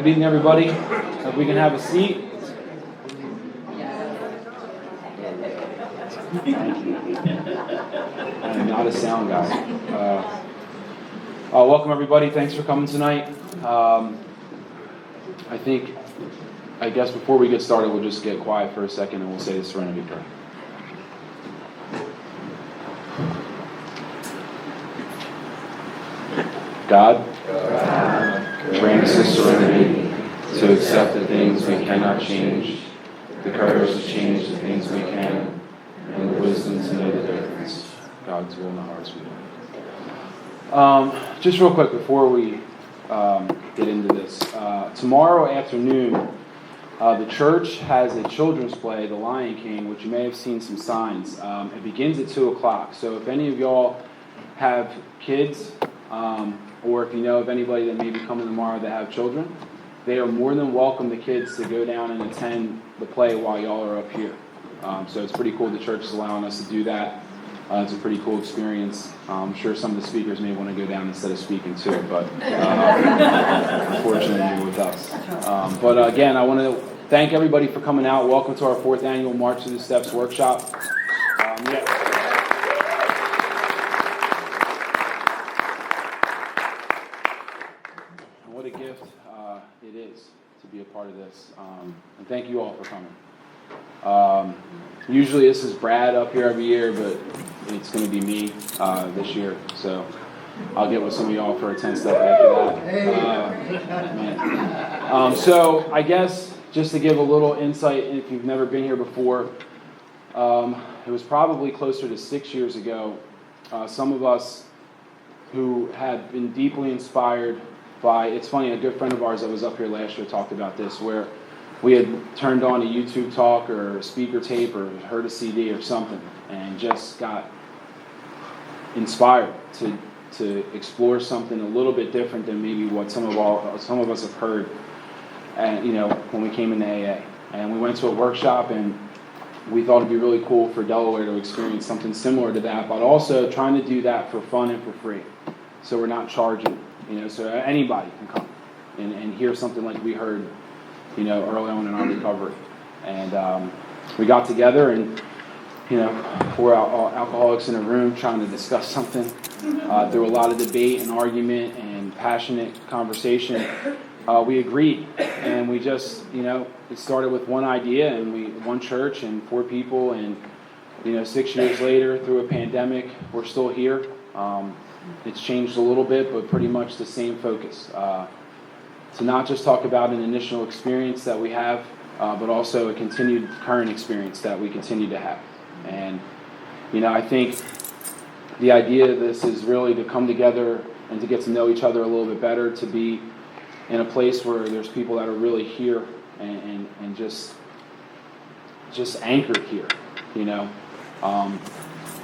Good evening, everybody. If we can have a seat. Thank you. I'm not a sound guy. Welcome, everybody. Thanks for coming tonight. I guess before we get started, we'll just get quiet for a second and we'll say the Serenity Prayer. God, grant us the serenity to accept the things we cannot change, the courage to change the things we can, and the wisdom to know the difference. God's will in the hearts we do. Just real quick before we get into this. Tomorrow afternoon, the church has a children's play, The Lion King, which you may have seen some signs. It begins at 2 o'clock. So if any of y'all have kids, or if you know of anybody that may be coming tomorrow that have children, they are more than welcome, the kids, to go down and attend the play while y'all are up here. So it's pretty cool the church is allowing us to do that. It's a pretty cool experience. I'm sure some of the speakers may want to go down instead of speaking too, but unfortunately with us. But again, I want to thank everybody for coming out. Welcome to our 4th annual March to the Steps workshop. What a gift it is to be a part of this. And thank you all for coming. Usually this is Brad up here every year, but it's going to be me this year. So I'll get with some of y'all for a 10-step after that. So I guess just to give a little insight, if you've never been here before, it was probably closer to 6 years ago. Some of us who had been deeply inspired by, it's funny, a good friend of ours that was up here last year talked about this, where we had turned on a YouTube talk or a speaker tape or heard a CD or something and just got inspired to explore something a little bit different than maybe what some of us have heard, and when we came into AA. And we went to a workshop and we thought it'd be really cool for Delaware to experience something similar to that, but also trying to do that for fun and for free. So we're not charging, so anybody can come and hear something like we heard early on in our recovery. And we got together and, we're alcoholics in a room trying to discuss something. Through a lot of debate and argument and passionate conversation, we agreed. And we just, it started with one idea and one church and 4 people. And, 6 years later, through a pandemic, we're still here. It's changed a little bit, but pretty much the same focus. To not just talk about an initial experience that we have, but also a continued current experience that we continue to have. And, I think the idea of this is really to come together and to get to know each other a little bit better, to be in a place where there's people that are really here and just anchored here,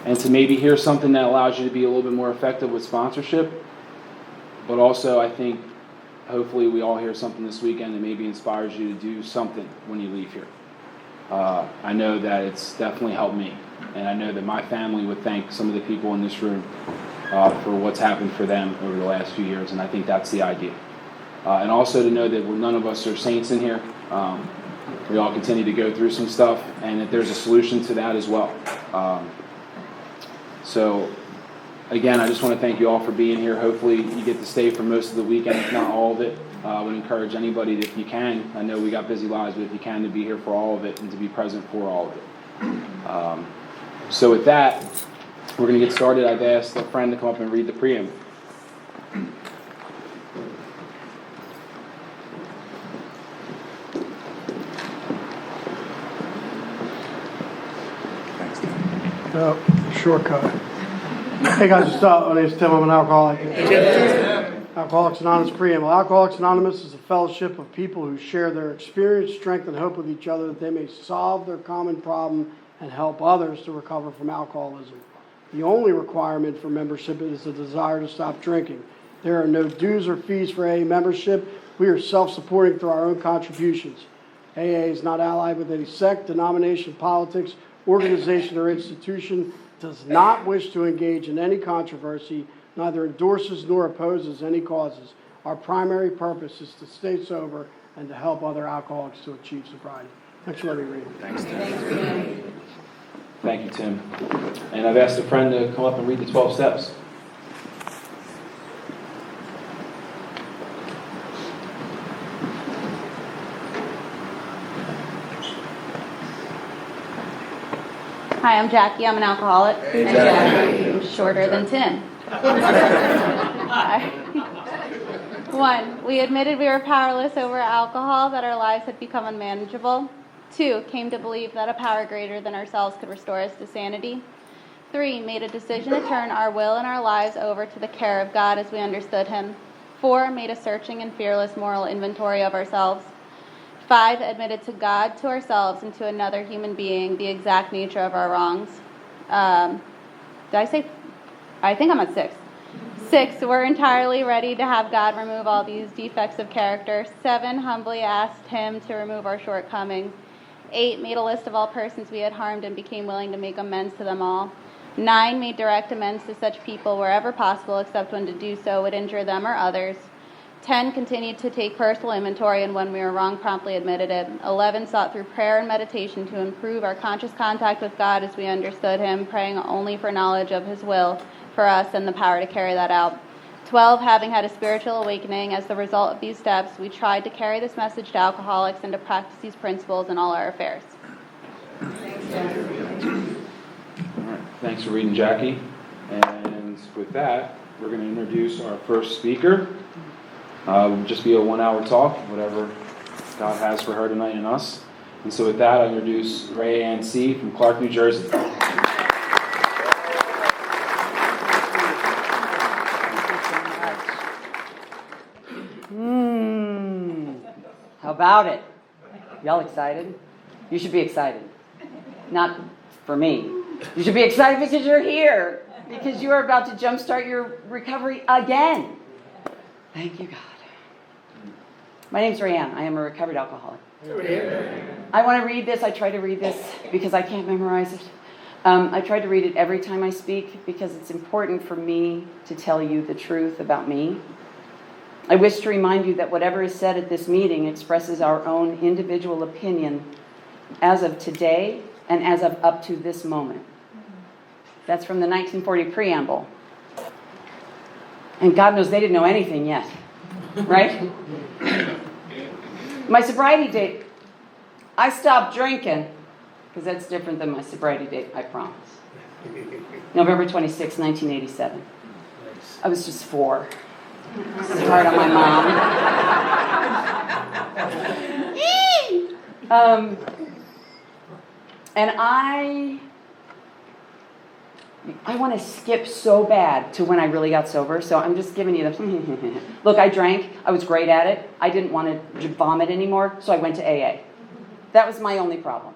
and to maybe hear something that allows you to be a little bit more effective with sponsorship, but also I think hopefully we all hear something this weekend that maybe inspires you to do something when you leave here. I know that it's definitely helped me, and I know that my family would thank some of the people in this room for what's happened for them over the last few years, and I think that's the idea. And also to know that none of us are saints in here. We all continue to go through some stuff, and that there's a solution to that as well. So again, I just want to thank you all for being here. Hopefully you get to stay for most of the weekend, if not all of it. I would encourage anybody, if you can, I know we got busy lives, but if you can, to be here for all of it and to be present for all of it. So with that, we're going to get started. I've asked a friend to come up and read the preamble. Shortcut. Hey guys, my name is Tim. I'm an alcoholic. Alcoholics Anonymous preamble. Alcoholics Anonymous is a fellowship of people who share their experience, strength, and hope with each other that they may solve their common problem and help others to recover from alcoholism. The only requirement for membership is a desire to stop drinking. There are no dues or fees for AA membership. We are self-supporting through our own contributions. AA is not allied with any sect, denomination, politics, organization, or institution, does not wish to engage in any controversy, neither endorses nor opposes any causes. Our primary purpose is to stay sober and to help other alcoholics to achieve sobriety. Thanks for letting me read. Thanks, Tim. Thank you, Tim. And I've asked a friend to come up and read the 12 steps. Hi, I'm Jackie. I'm an alcoholic. Hey, Jackie. I'm shorter than Tim. 1, we admitted we were powerless over alcohol, that our lives had become unmanageable. 2, came to believe that a power greater than ourselves could restore us to sanity. 3, made a decision to turn our will and our lives over to the care of God as we understood Him. 4, made a searching and fearless moral inventory of ourselves. 5, admitted to God, to ourselves, and to another human being the exact nature of our wrongs. Did I say? I think I'm at 6. 6, we're entirely ready to have God remove all these defects of character. 7, humbly asked Him to remove our shortcomings. 8, made a list of all persons we had harmed and became willing to make amends to them all. 9, made direct amends to such people wherever possible, except when to do so would injure them or others. 10, continued to take personal inventory, and when we were wrong, promptly admitted it. 11, sought through prayer and meditation to improve our conscious contact with God as we understood Him, praying only for knowledge of His will for us and the power to carry that out. 12, having had a spiritual awakening as the result of these steps, we tried to carry this message to alcoholics and to practice these principles in all our affairs. All right. Thanks for reading, Jackie. And with that, we're going to introduce our first speaker. It'll just be a 1-hour talk, whatever God has for her tonight and us. And so with that, I introduce Rhea from Clark, New Jersey. How about it? Y'all excited? You should be excited. Not for me. You should be excited because you're here. Because you are about to jumpstart your recovery again. Thank you, God. My name's Rhea. I am a recovered alcoholic. I want to read this. I try to read this because I can't memorize it. I try to read it every time I speak because it's important for me to tell you the truth about me. I wish to remind you that whatever is said at this meeting expresses our own individual opinion as of today and as of up to this moment. That's from the 1940 preamble. And God knows they didn't know anything yet, right? My sobriety date, I stopped drinking, because that's different than my sobriety date, I promise. November 26, 1987. I was just 4. This is hard on my mom. And I want to skip so bad to when I really got sober, so I'm just giving you the look, I drank, I was great at it, I didn't want to vomit anymore, so I went to AA. That was my only problem.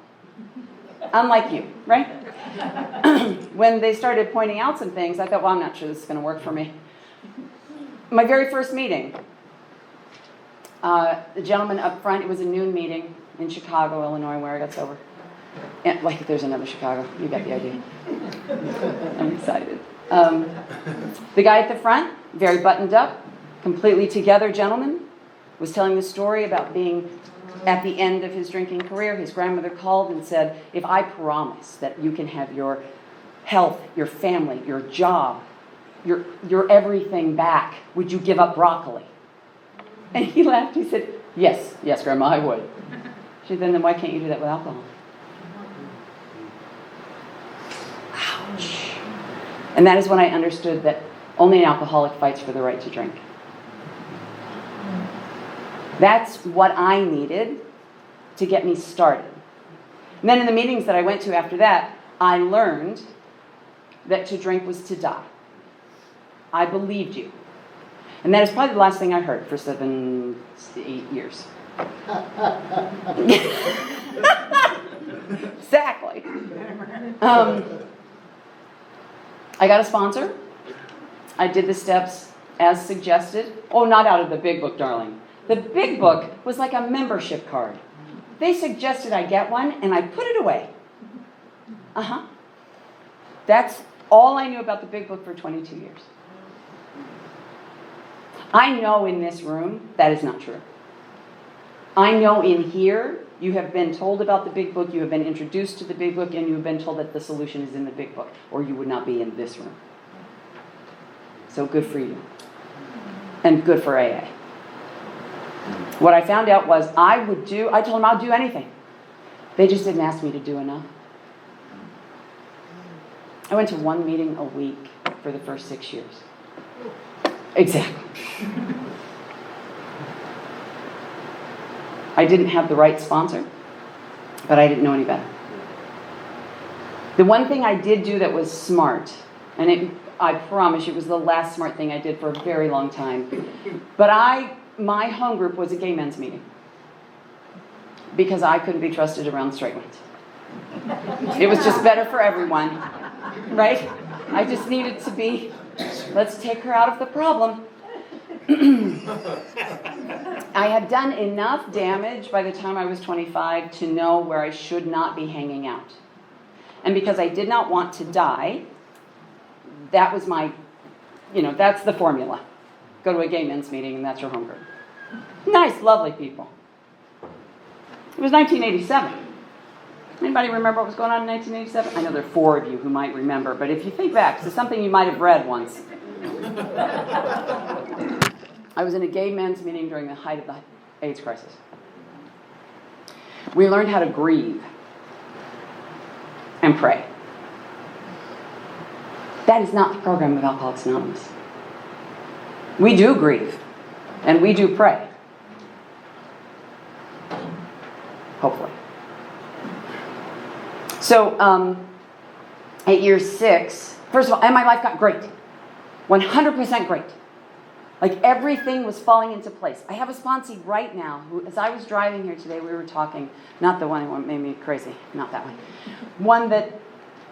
Unlike you, right? When they started pointing out some things, I thought, well, I'm not sure this is going to work for me. My very first meeting, the gentleman up front, it was a noon meeting in Chicago, Illinois, where I got sober. And, like, there's another Chicago. You got the idea. I'm excited. The guy at the front, very buttoned up, completely together gentleman, was telling the story about being at the end of his drinking career. His grandmother called and said, if I promise that you can have your health, your family, your job, your everything back, would you give up broccoli? And he laughed. He said, yes, Grandma, I would. She said, then why can't you do that with alcohol? Ouch. And that is when I understood that only an alcoholic fights for the right to drink. That's what I needed to get me started. And then in the meetings that I went to after that, I learned that to drink was to die. I believed you. And that is probably the last thing I heard for 7 to 8 years. Exactly. I got a sponsor. I did the steps as suggested. Oh, not out of the big book, darling. The big book was like a membership card. They suggested I get one, and I put it away. That's all I knew about the big book for 22 years. I know in this room that is not true. I know in here you have been told about the big book, you have been introduced to the big book, and you have been told that the solution is in the big book, or you would not be in this room. So good for you. And good for AA. What I found out was I told them I'll do anything. They just didn't ask me to do enough. I went to one meeting a week for the first 6 years. Exactly. I didn't have the right sponsor, but I didn't know any better. The one thing I did do that was smart, and I promise you it was the last smart thing I did for a very long time, but my home group was a gay men's meeting because I couldn't be trusted around straight ones. It was just better for everyone, right? I just needed to be, let's take her out of the problem. I had done enough damage by the time I was 25 to know where I should not be hanging out. And because I did not want to die, that was that's the formula. Go to a gay men's meeting and that's your home group. Nice, lovely people. It was 1987. Anybody remember what was going on in 1987? I know there are 4 of you who might remember, but if you think back to something you might have read once. I was in a gay men's meeting during the height of the AIDS crisis. We learned how to grieve and pray. That is not the program of Alcoholics Anonymous. We do grieve and we do pray. Hopefully. So, at year 6, first of all, and my life got great. 100% great. Like everything was falling into place. I have a sponsee right now who, as I was driving here today, we were talking, not the one who made me crazy, not that one. One that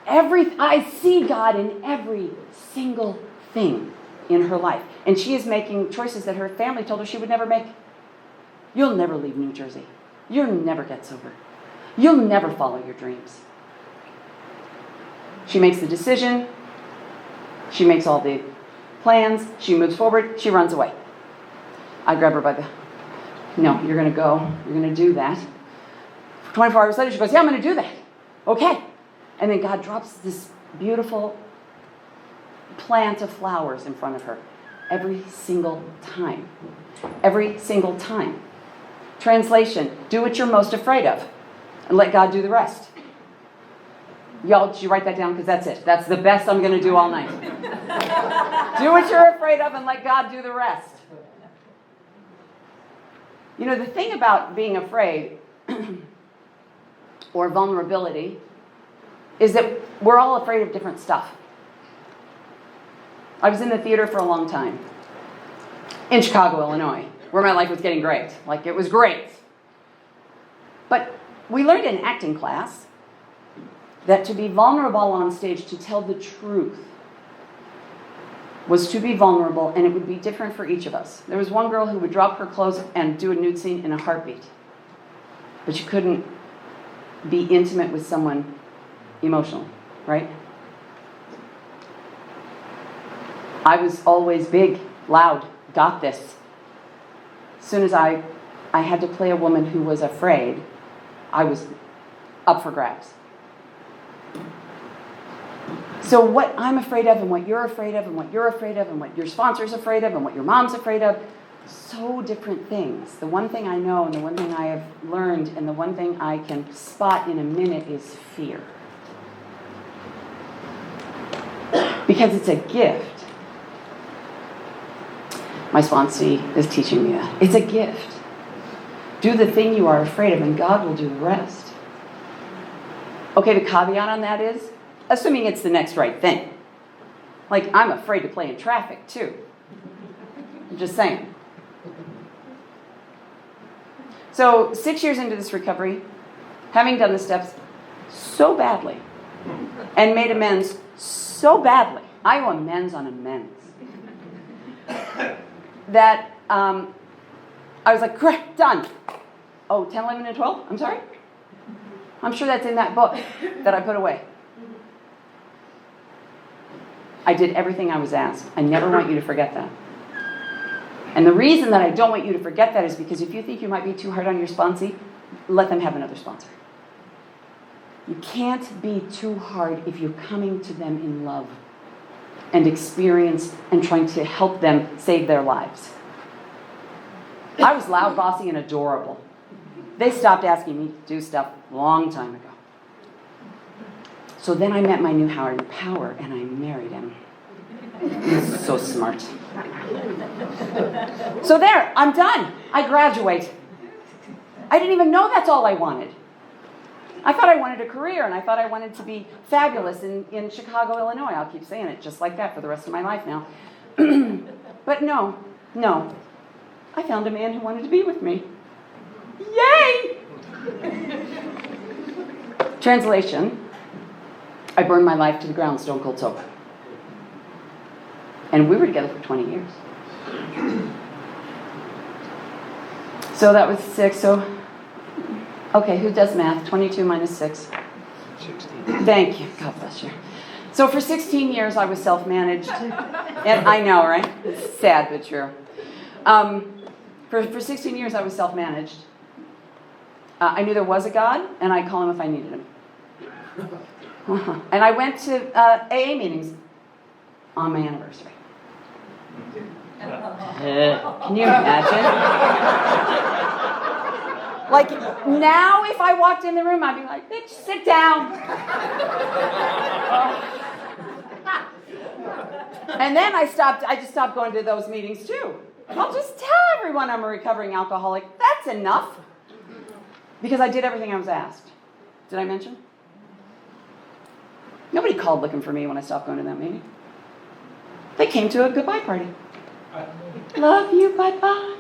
I see God in every single thing in her life. And she is making choices that her family told her she would never make. You'll never leave New Jersey. You'll never get sober. You'll never follow your dreams. She makes the decision. She makes all the plans. She moves forward. She runs away. I grab her by no, you're going to go. You're going to do that. 24 hours later, she goes, yeah, I'm going to do that. Okay. And then God drops this beautiful plant of flowers in front of her every single time. Every single time. Translation, do what you're most afraid of and let God do the rest. Y'all, did you write that down? Because that's it. That's the best I'm going to do all night. Do what you're afraid of and let God do the rest. You know, the thing about being afraid or vulnerability is that we're all afraid of different stuff. I was in the theater for a long time in Chicago, Illinois, where my life was getting great. Like, it was great. But we learned in acting class that to be vulnerable on stage, to tell the truth, was to be vulnerable, and it would be different for each of us. There was one girl who would drop her clothes and do a nude scene in a heartbeat. But she couldn't be intimate with someone emotionally, right? I was always big, loud, got this. As soon as I had to play a woman who was afraid, I was up for grabs. So what I'm afraid of and what you're afraid of and what you're afraid of and what your sponsor's afraid of and what your mom's afraid of, so different things. The one thing I know and the one thing I have learned and the one thing I can spot in a minute is fear. Because it's a gift. My sponsee is teaching me that. It's a gift. Do the thing you are afraid of and God will do the rest. Okay, the caveat on that is, assuming it's the next right thing. Like, I'm afraid to play in traffic, too. I'm just saying. So, 6 years into this recovery, having done the steps so badly, and made amends so badly, I owe amends on amends, that I was like, great, done. Oh, 10, 11, and 12? I'm sorry? I'm sure that's in that book that I put away. I did everything I was asked. I never want you to forget that. And the reason that I don't want you to forget that is because if you think you might be too hard on your sponsee, let them have another sponsor. You can't be too hard if you're coming to them in love and experience and trying to help them save their lives. I was loud, bossy, and adorable. They stopped asking me to do stuff a long time ago. So then I met my new higher power, and I married him. He's so smart. So there, I'm done. I graduate. I didn't even know that's all I wanted. I thought I wanted a career, and I thought I wanted to be fabulous in Chicago, Illinois. I'll keep saying it just like that for the rest of my life now. But no. I found a man who wanted to be with me. Yay! Translation, I burned my life to the ground stone cold sober. And we were together for 20 years. So that was 6. So, okay, who does math? 22 minus 6. 16. Thank you. God bless you. So for 16 years, I was self-managed. And I know, right? It's sad but true. For 16 years, I was self-managed. I knew there was a God, and I'd call him if I needed him. And I went to AA meetings on my anniversary. Can you imagine? Like, now if I walked in the room, I'd be like, bitch, sit down. And then I just stopped going to those meetings too. I'll just tell everyone I'm a recovering alcoholic. That's enough. Because I did everything I was asked. Did I mention? Nobody called looking for me when I stopped going to that meeting. They came to a goodbye party. Love you, bye-bye.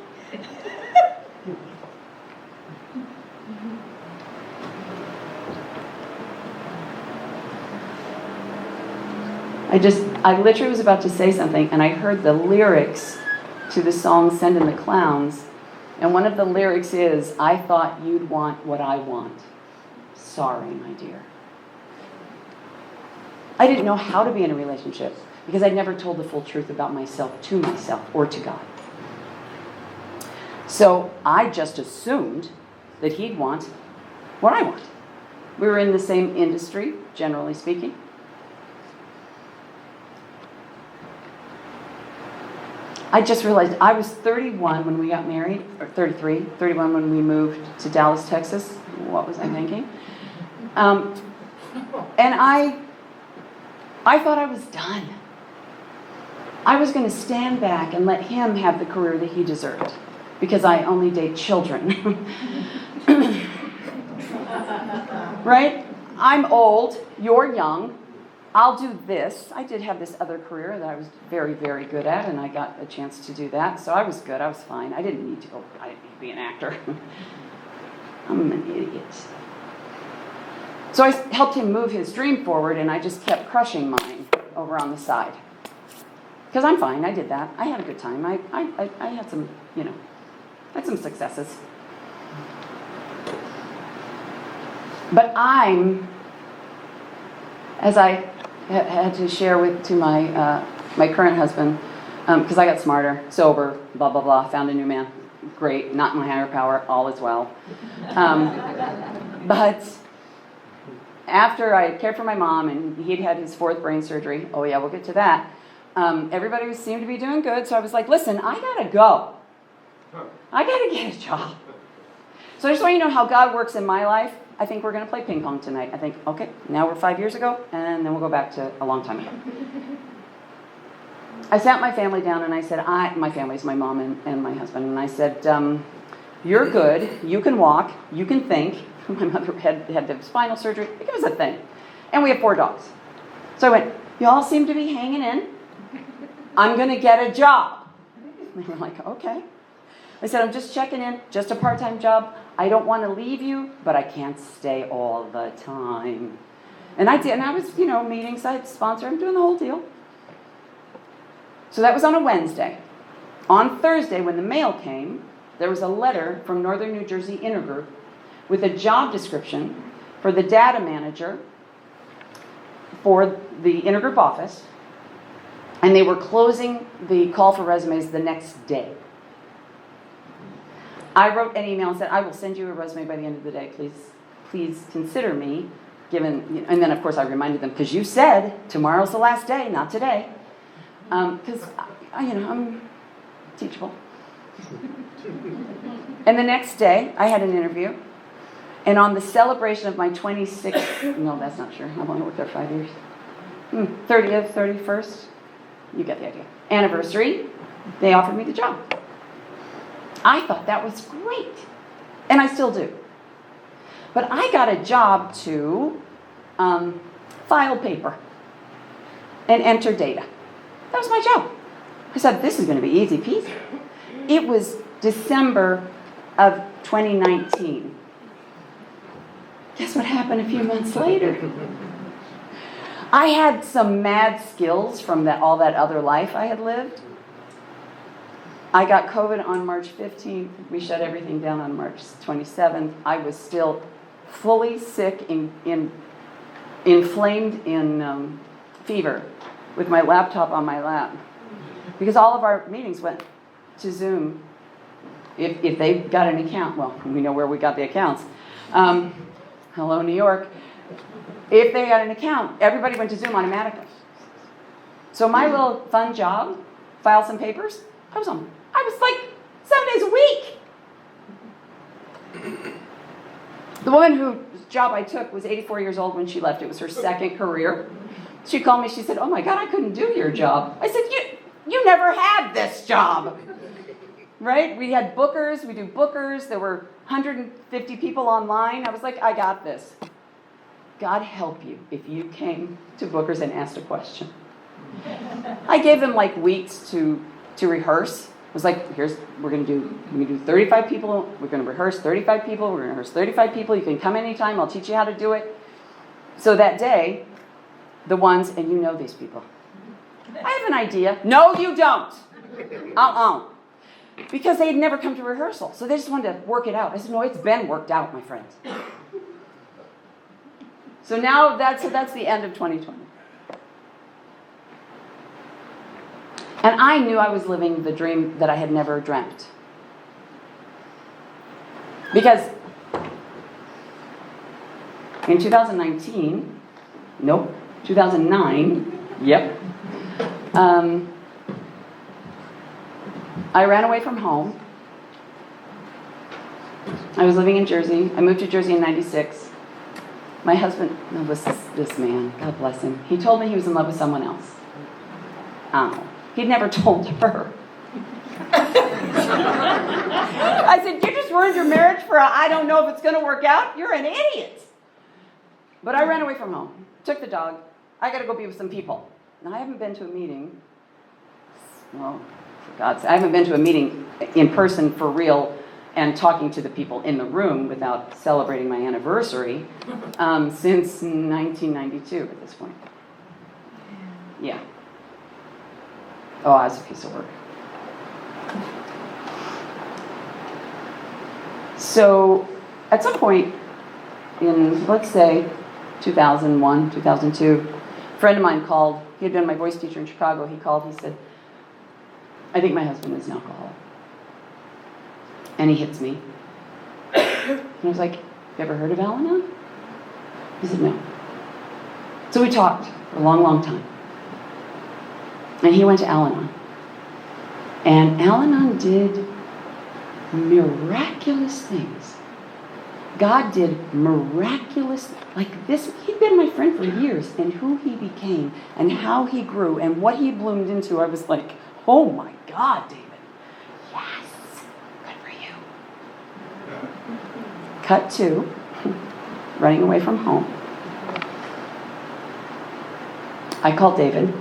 I literally was about to say something, and I heard the lyrics to the song Send in the Clowns, and one of the lyrics is, I thought you'd want what I want. Sorry, my dear. I didn't know how to be in a relationship because I'd never told the full truth about myself to myself or to God. So I just assumed that he'd want what I want. We were in the same industry, generally speaking. I just realized I was 31 when we got married, or 31 when we moved to Dallas, Texas. What was I thinking? And I thought I was done. I was going to stand back and let him have the career that he deserved because I only date children. Right? I'm old, you're young. I'll do this. I did have this other career that I was very, very good at, and I got a chance to do that. So I was good. I was fine. I didn't need to be an actor. I'm an idiot. So I helped him move his dream forward, and I just kept crushing mine over on the side. Because I'm fine. I did that. I had a good time. I had some, had some successes. But as I had to share to my current husband, because I got smarter, sober, blah, blah, blah, found a new man. Great, not my higher power, all is well. But after I cared for my mom and he'd had his 4th brain surgery, oh yeah, we'll get to that, everybody seemed to be doing good, so I was like, listen, I gotta go. I gotta get a job. So I just want you to know how God works in my life. I think we're going to play ping pong tonight. I think, okay, now we're 5 years ago, and then we'll go back to a long time ago. I sat my family down, and I said, my family's my mom and my husband, and I said, you're good, you can walk, you can think. My mother had the spinal surgery. It was a thing. And we have 4 dogs. So I went, y'all seem to be hanging in. I'm going to get a job. And they were like, okay. I said, I'm just checking in, just a part-time job. I don't want to leave you, but I can't stay all the time. And I did, and I was, meetings, I had sponsor, I'm doing the whole deal. So that was on a Wednesday. On Thursday, when the mail came, there was a letter from Northern New Jersey Intergroup with a job description for the data manager for the Intergroup office, and they were closing the call for resumes the next day. I wrote an email and said, I will send you a resume by the end of the day. Please consider me, given, and then of course I reminded them, because you said tomorrow's the last day, not today. Because, I'm teachable. And the next day, I had an interview. And on the celebration of my 26th, no, that's not true. I've only worked there 5 years. 30th, 31st, you get the idea. Anniversary, they offered me the job. I thought that was great. And I still do. But I got a job to file paper and enter data. That was my job. I said, this is going to be easy peasy. It was December of 2019. Guess what happened a few months later? I had some mad skills from all that other life I had lived. I got COVID on March 15th. We shut everything down on March 27th. I was still fully sick, inflamed in fever, with my laptop on my lap. Because all of our meetings went to Zoom. If they got an account, well, we know where we got the accounts. Hello, New York. If they got an account, everybody went to Zoom automatically. So my little fun job, file some papers, I was like 7 days a week. The woman whose job I took was 84 years old when she left. It was her second career. She called me, she said, oh my God, I couldn't do your job. I said, you never had this job. Right? We had bookers, we do bookers. There were 150 people online. I was like, I got this. God help you if you came to bookers and asked a question. I gave them like weeks to rehearse. I was like, we're going to do 35 people. We're going to rehearse 35 people. We're going to rehearse 35 people. You can come anytime. I'll teach you how to do it. So that day, the ones, and you know these people. I have an idea. No, you don't. Because they had never come to rehearsal. So they just wanted to work it out. I said, no, it's been worked out, my friends. So now that's the end of 2020. And I knew I was living the dream that I had never dreamt. Because in 2009, yep, I ran away from home. I was living in Jersey. I moved to Jersey in 96. My husband was this man, God bless him. He told me he was in love with someone else. He'd never told her. I said, you just ruined your marriage for I don't know if it's going to work out. You're an idiot. But I ran away from home. Took the dog. I got to go be with some people. Now, I haven't been to a meeting. Well, for God's sake, I haven't been to a meeting in person for real and talking to the people in the room without celebrating my anniversary since 1992 at this point. Yeah. Oh, I was a piece of work. So, at some point in, let's say, 2001, 2002, a friend of mine called. He had been my voice teacher in Chicago. He called. He said, I think my husband is an alcoholic. And he hits me. And I was like, you ever heard of Al-Anon? He said, no. So we talked for a long, long time. And he went to Al-Anon. And Al-Anon did miraculous things. God did miraculous, like this. He'd been my friend for years, and who he became, and how he grew, and what he bloomed into. I was like, oh my God, David. Yes, good for you. Cut to running away from home. I called David.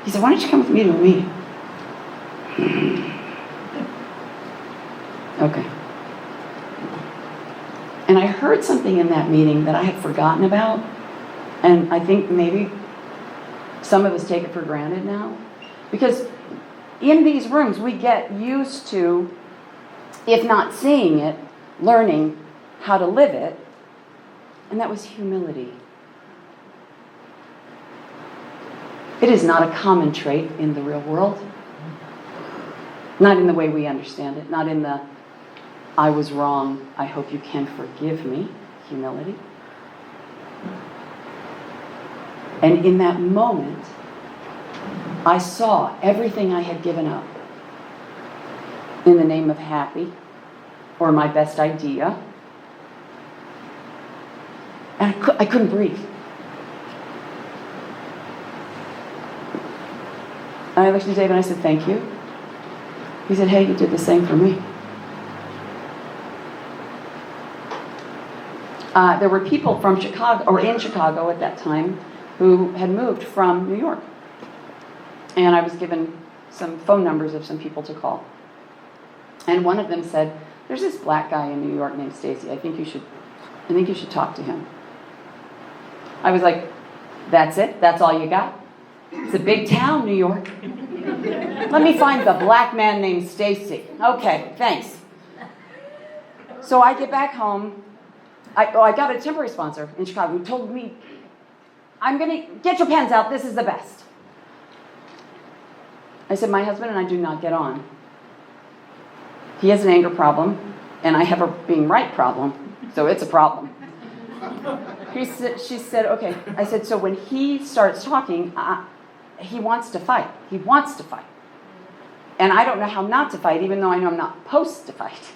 He said, why don't you come with me to a meeting? Okay. And I heard something in that meeting that I had forgotten about. And I think maybe some of us take it for granted now. Because in these rooms, we get used to, if not seeing it, learning how to live it. And that was humility. It is not a common trait in the real world. Not in the way we understand it. Not in the I was wrong. I hope you can forgive me. Humility. And in that moment, I saw everything I had given up in the name of happy or my best idea. And I couldn't breathe. And I looked at Dave and I said, thank you. He said, hey, you did the same for me. There were people from Chicago, or in Chicago at that time, who had moved from New York. And I was given some phone numbers of some people to call. And one of them said, there's this black guy in New York named Stacy. I think you should talk to him. I was like, that's it? That's all you got? It's a big town, New York. Let me find the black man named Stacy. Okay, thanks. So I get back home. I got a temporary sponsor in Chicago who told me, I'm going to get your pens out. This is the best. I said, my husband and I do not get on. He has an anger problem, and I have a being right problem, so it's a problem. She said, okay. I said, so when he starts talking, he wants to fight. He wants to fight. And I don't know how not to fight, even though I know I'm not supposed to fight.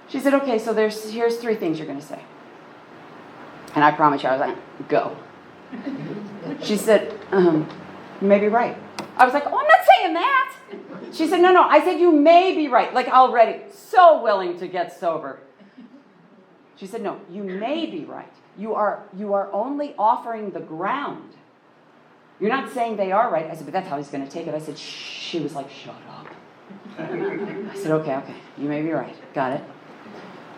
She said, okay, so here's 3 things you're going to say. And I promise you, I was like, go. She said, you may be right. I was like, oh, I'm not saying that. She said, no. I said, you may be right. Like already, so willing to get sober. She said, no, you may be right. You are only offering the ground. You're not saying they are right. I said, but that's how he's going to take it. I said, shh. She was like, shut up. I said, okay, you may be right. Got it.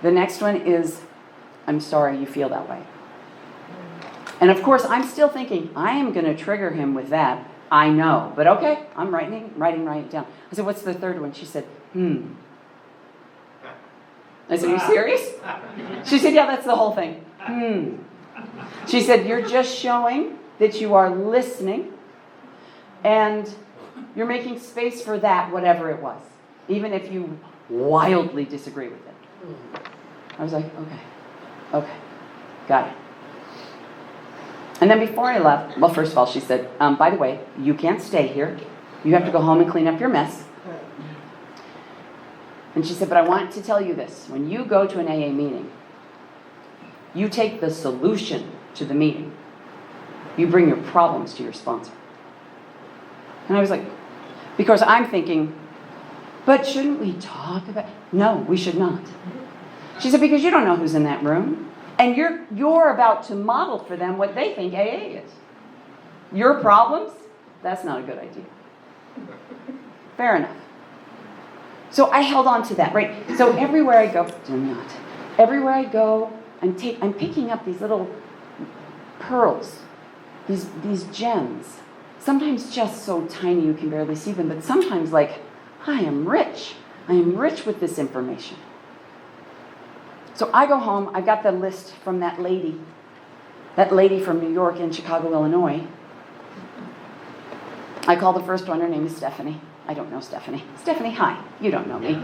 The next one is, I'm sorry you feel that way. And of course, I'm still thinking, I am going to trigger him with that. I know. But okay, I'm writing it down. I said, what's the third one? She said, I said, are you serious? She said, yeah, that's the whole thing. She said, you're just showing that you are listening and you're making space for that, whatever it was, even if you wildly disagree with it. I was like, okay, got it. And then before I left, well, first of all, she said, by the way, you can't stay here. You have to go home and clean up your mess. And she said, but I want to tell you this. When you go to an AA meeting, you take the solution to the meeting. You bring your problems to your sponsor. And I was like, because I'm thinking, but shouldn't we talk about... No, we should not. She said, because you don't know who's in that room. And you're about to model for them what they think AA is. Your problems? That's not a good idea. Fair enough. So I held on to that, right? So everywhere I go, everywhere I go, I'm picking up these little pearls, these gems. Sometimes just so tiny you can barely see them, but sometimes like, I am rich. I am rich with this information. So I go home, I got the list from that lady from New York and Chicago, Illinois. I call the first one, her name is Stephanie. I don't know Stephanie. Stephanie, hi. You don't know me.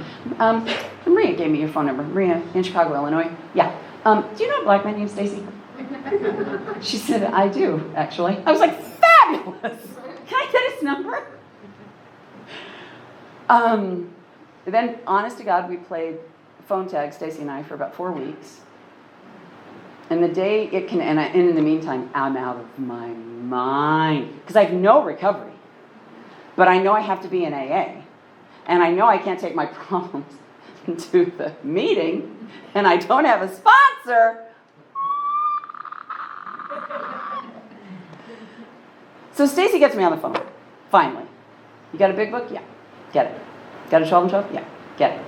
Rhea gave me your phone number. Rhea in Chicago, Illinois. Yeah. Do you know a black man named Stacy? She said, I do, actually. I was like, fabulous. Can I get his number? Then, honest to God, we played phone tag, Stacy and I, for about 4 weeks. And the day it can, and in the meantime, I'm out of my mind. Because I have no recovery. But I know I have to be in AA. And I know I can't take my problems to the meeting. And I don't have a sponsor. So Stacy gets me on the phone, finally. You got a big book? Yeah, get it. Got a 12 and 12? Yeah, get it.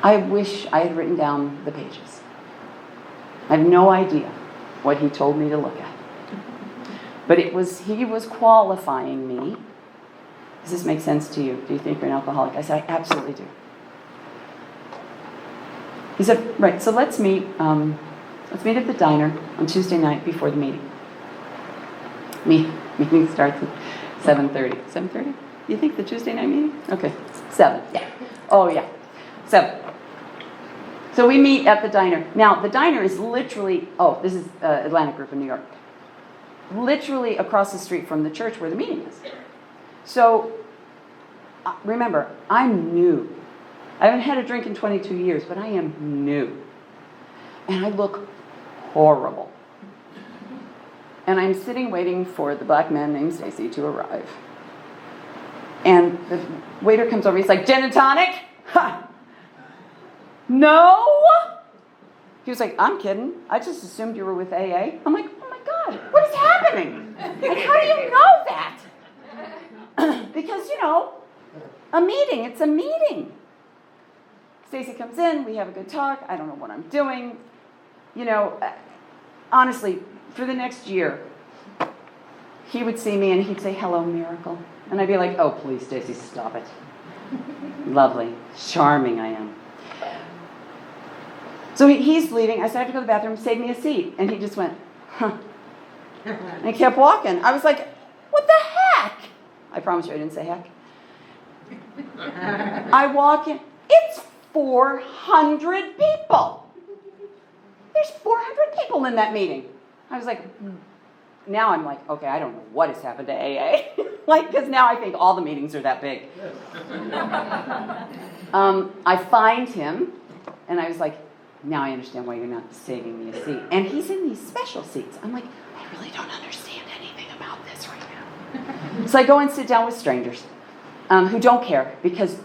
I wish I had written down the pages. I have no idea what he told me to look at. But he was qualifying me. Does this make sense to you? Do you think you're an alcoholic? I said, I absolutely do. He said, right, so let's meet at the diner on Tuesday night before the meeting. Meeting starts at 7:30. 7:30? You think the Tuesday night meeting? Okay, 7, yeah. Oh, yeah. 7. So we meet at the diner. Now, the diner is literally, this is Atlantic Group in New York, literally across the street from the church where the meeting is. So, remember, I'm new. I haven't had a drink in 22 years, but I am new. And I look horrible. And I'm sitting waiting for the black man named Stacy to arrive. And the waiter comes over, he's like, gin and tonic? Ha! No? He was like, I'm kidding. I just assumed you were with AA. I'm like, oh my God, what is happening? Like, how do you know that? Because, a meeting, it's a meeting. Stacy comes in, we have a good talk. I don't know what I'm doing. Honestly, for the next year, he would see me and he'd say, hello, miracle. And I'd be like, oh, please, Stacy, stop it. Lovely. Charming I am. So he's leaving. I said, I have to go to the bathroom, save me a seat. And he just went, huh. And he kept walking. I was like, what the heck? I promise you I didn't say heck. I walk in. It's 400 people. There's 400 people in that meeting. I was like, now I'm like, okay, I don't know what has happened to AA. Because now I think all the meetings are that big. I find him, and I was like, now I understand why you're not saving me a seat. And he's in these special seats. I'm like, I really don't understand anything about this right now. So I go and sit down with strangers who don't care because,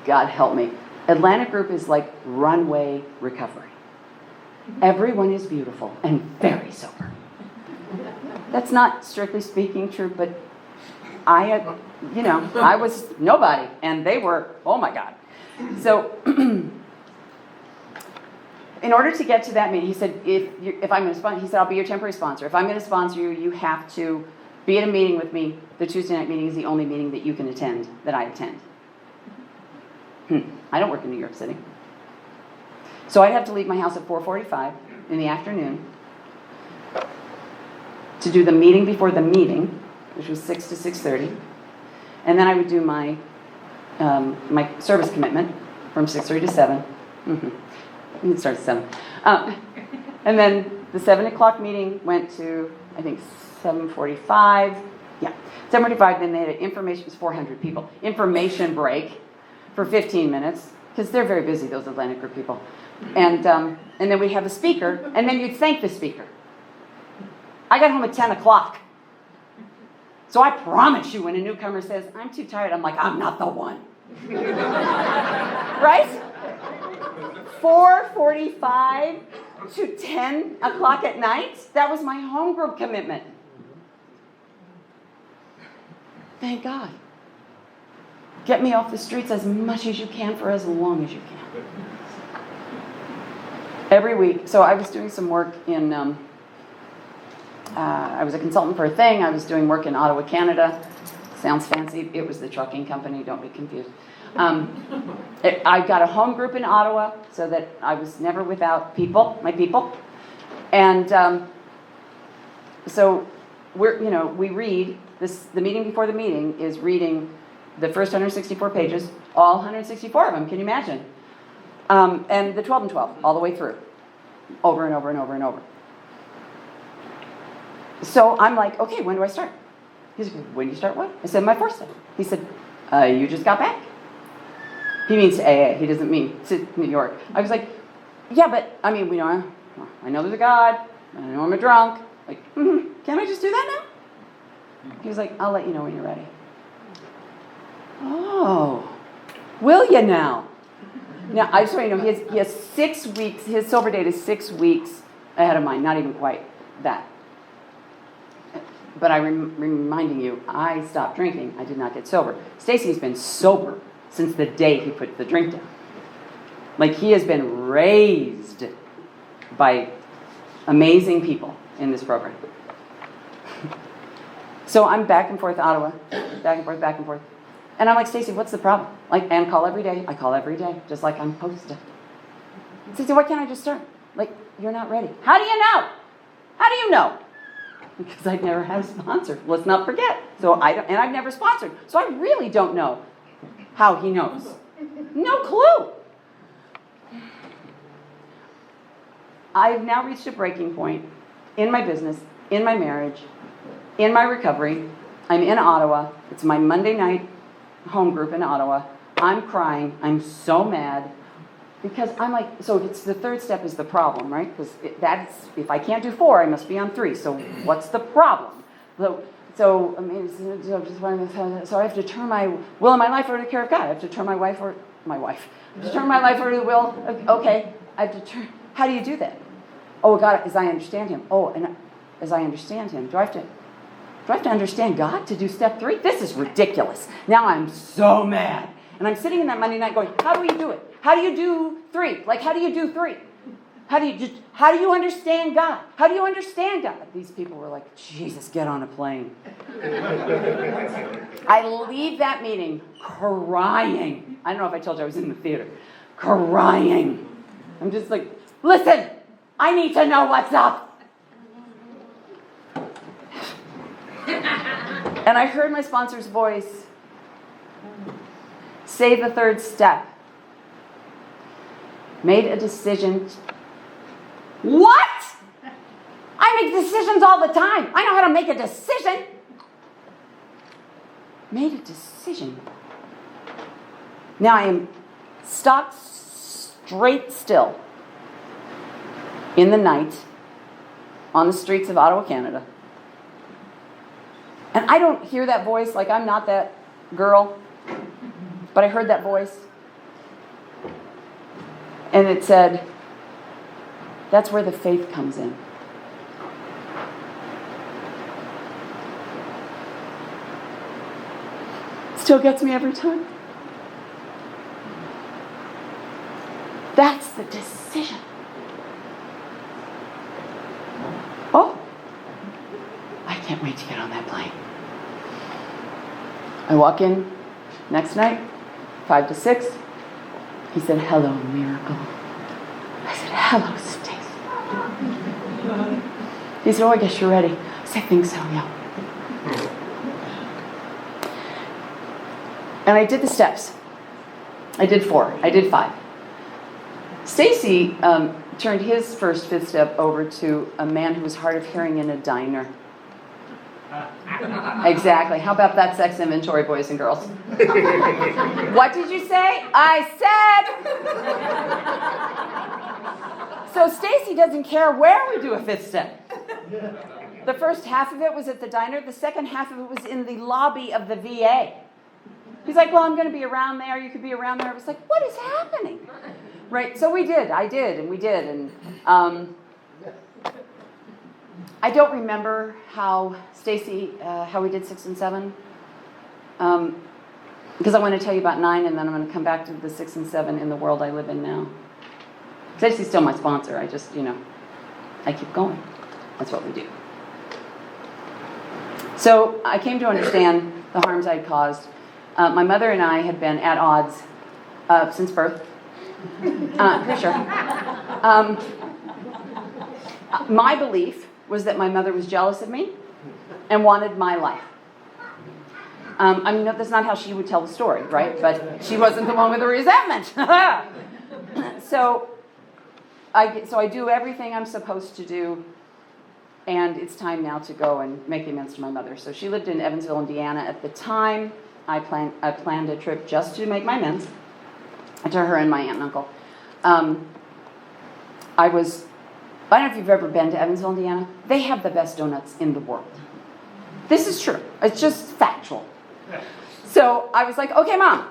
God help me, Atlantic Group is like runway recovery. Everyone is beautiful and very sober. That's not strictly speaking true, but I was nobody, and they were, oh my God. So, in order to get to that meeting, he said, if I'm going to sponsor, he said, I'll be your temporary sponsor. If I'm going to sponsor you, you have to be at a meeting with me. The Tuesday night meeting is the only meeting that you can attend, that I attend. I don't work in New York City. So I'd have to leave my house at 4:45 in the afternoon to do the meeting before the meeting, which was 6 to 6:30. And then I would do my service commitment from 6:30 to 7. It starts at 7. And then the 7 o'clock meeting went to, I think, 7:45. Yeah, 7:45. Then they had an information, it was 400 people, information break for 15 minutes, because they're very busy, those Atlantic Group people. And then we have a speaker, and then you'd thank the speaker. I got home at 10 o'clock. So I promise you, when a newcomer says, I'm too tired, I'm like, I'm not the one. Right? 4:45 to 10 o'clock at night, that was my home group commitment. Thank God. Get me off the streets as much as you can for as long as you can. Every week. So I was doing some work in, I was a consultant for a thing. I was doing work in Ottawa, Canada. Sounds fancy. It was the trucking company. Don't be confused. I got a home group in Ottawa so that I was never without my people. And so we read this. The meeting before the meeting is reading the first 164 pages, all 164 of them. Can you imagine? And the 12 and 12, all the way through, over and over and over and over. So I'm like, okay, when do I start? He's like, when do you start what? I said, my first day. He said, you just got back? He means to AA. He doesn't mean to New York. I was like, yeah, but I mean, I know there's a God. I know I'm a drunk. Like, can I just do that now? He was like, I'll let you know when you're ready. Oh, will you now? Now, I just want you to know, he has 6 weeks, his sober date is 6 weeks ahead of mine, not even quite that. But I'm reminding you, I stopped drinking. I did not get sober. Stacy's been sober since the day he put the drink down. Like, he has been raised by amazing people in this program. So I'm back and forth, Ottawa, back and forth, back and forth. And I'm like, Stacy, what's the problem? Like, and call every day. I call every day, just like I'm supposed to. Stacy, why can't I just start? Like, you're not ready. How do you know? How do you know? Because I've never had a sponsor. Let's not forget. So I've never sponsored. So I really don't know how he knows. No clue. I've now reached a breaking point in my business, in my marriage, in my recovery. I'm in Ottawa. It's my Monday night home group in Ottawa. I'm crying. I'm so mad. Because I'm like, so it's the third step is the problem, right? Because that's, if I can't do 4, I must be on 3. So what's the problem? So I mean, so I have to turn my will and my life over to the care of God. I have to turn my wife over to turn my life over to the will. Okay, I have to turn. How do you do that? Oh, God, as I understand Him. Oh, and as I understand Him, do I have to understand God to do step 3? This is ridiculous. Now I'm so mad. And I'm sitting in that Monday night going, how do we do it? How do you do 3? Like, how do you do 3? How do you understand God? How do you understand God? These people were like, Jesus, get on a plane. I leave that meeting crying. I don't know if I told you I was in the theater. Crying. I'm just like, listen, I need to know what's up. And I heard my sponsor's voice say the third step. Made a decision. What? I make decisions all the time. I know how to make a decision. Made a decision. Now I am stopped straight still in the night on the streets of Ottawa, Canada. And I don't hear that voice, like I'm not that girl, but I heard that voice. And it said, that's where the faith comes in. Still gets me every time. That's the decision. Oh, I can't wait to get on that plane. I walk in next night, 5 to 6. He said, hello, miracle. I said, hello, Stacy. He said, oh, I guess you're ready. I said, I think so, yeah. And I did the steps. I did 4. I did 5. Stacy turned his first 5th step over to a man who was hard of hearing in a diner. Exactly. How about that sex inventory, boys and girls? What did you say? I said. So Stacy doesn't care where we do a 5th step. The first half of it was at the diner. The second half of it was in the lobby of the VA. He's like, well, I'm going to be around there. You could be around there. I was like, what is happening? Right. So we did. I did. And we did. And I don't remember how Stacy, how we did 6 and 7. Because I want to tell you about 9, and then I'm going to come back to the 6 and 7 in the world I live in now. Stacy's still my sponsor. I just, I keep going. That's what we do. So I came to understand the harms I'd caused. My mother and I had been at odds since birth. Pretty sure. My belief was that my mother was jealous of me and wanted my life. I mean, that's not how she would tell the story, right? But she wasn't the one with the resentment. So I do everything I'm supposed to do, and it's time now to go and make amends to my mother. So she lived in Evansville, Indiana at the time. I planned a trip just to make my amends to her and my aunt and uncle. I don't know if you've ever been to Evansville, Indiana. They have the best donuts in the world. This is true. It's just factual. So I was like, okay, Mom,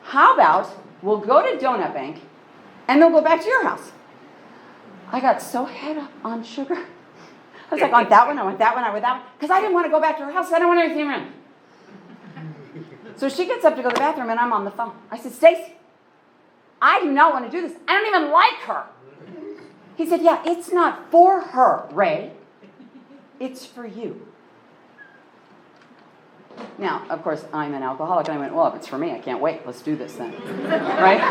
how about we'll go to Donut Bank and then we'll go back to your house. I got so head up on sugar. I was like, I want that one, I want that one, I want that one. Because I didn't want to go back to her house. I don't want anything around. So she gets up to go to the bathroom and I'm on the phone. I said, Stacy, I do not want to do this. I don't even like her. He said, yeah, it's not for her, Ray. It's for you. Now, of course, I'm an alcoholic, and I went, well, if it's for me, I can't wait. Let's do this then. Right?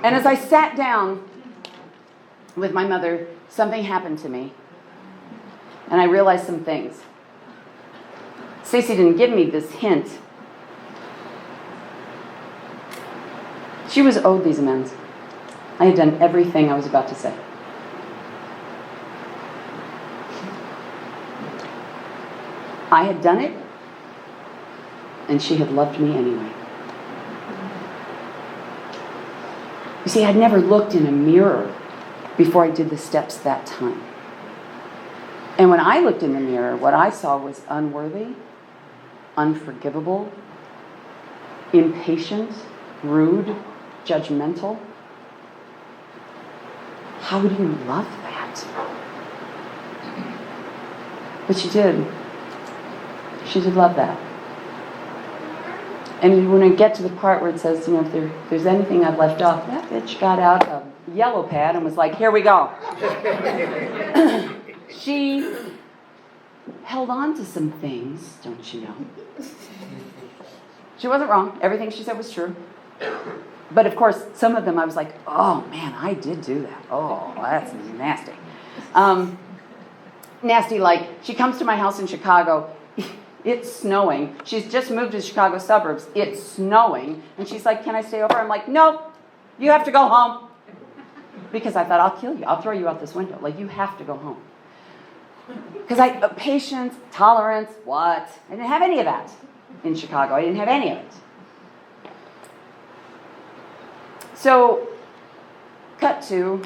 And as I sat down with my mother, something happened to me, and I realized some things. Stacy didn't give me this hint She was owed these amends. I had done everything I was about to say. I had done it, and she had loved me anyway. You see, I'd never looked in a mirror before I did the steps that time. And when I looked in the mirror, what I saw was unworthy, unforgivable, impatient, rude, judgmental. How do you love that? But she did. She did love that. And when I get to the part where it says, if there's anything I've left off, that bitch got out a yellow pad and was like, here we go. She held on to some things, don't you know? She wasn't wrong. Everything she said was true. But of course, some of them I was like, oh man, I did do that. Oh, that's nasty. Nasty, like, she comes to my house in Chicago. It's snowing. She's just moved to the Chicago suburbs. It's snowing. And she's like, can I stay over? I'm like, no, you have to go home. Because I thought, I'll kill you. I'll throw you out this window. Like, you have to go home. Because patience, tolerance, what? I didn't have any of that in Chicago. I didn't have any of it. So, cut to,